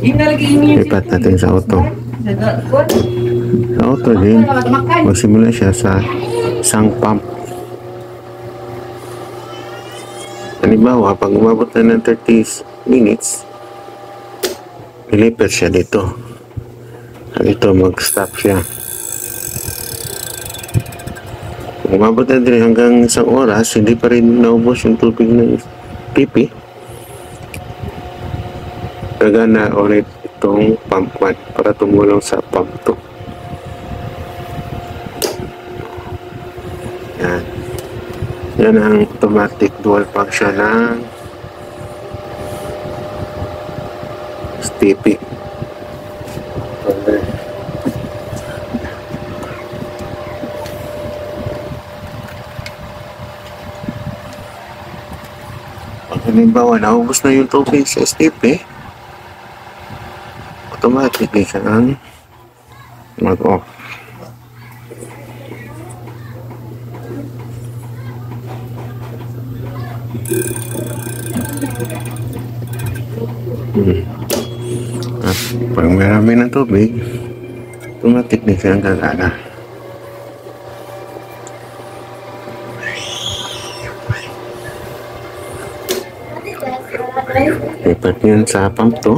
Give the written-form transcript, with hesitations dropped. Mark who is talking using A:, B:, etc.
A: Lipat natin sa auto. Sa auto din, magsimula siya sa isang pump. Halimbawa, pag umabot na ng 30 minutes, ilipat siya dito. Dito mag-stop siya. Kung umabot na din hanggang isang oras, hindi pa rin naubos yung tubig ng pipi, gagana ulit itong pump 1 para tumulong sa pump 2. Yan. Yan ang automatic dual function ng STP. Pag halimbawa, naubos na yung tubig sa STP, automatic siya ang mag-off. At pag marami ng tubig, automatic din siya ang gagana. Lipat yun sa pump 2.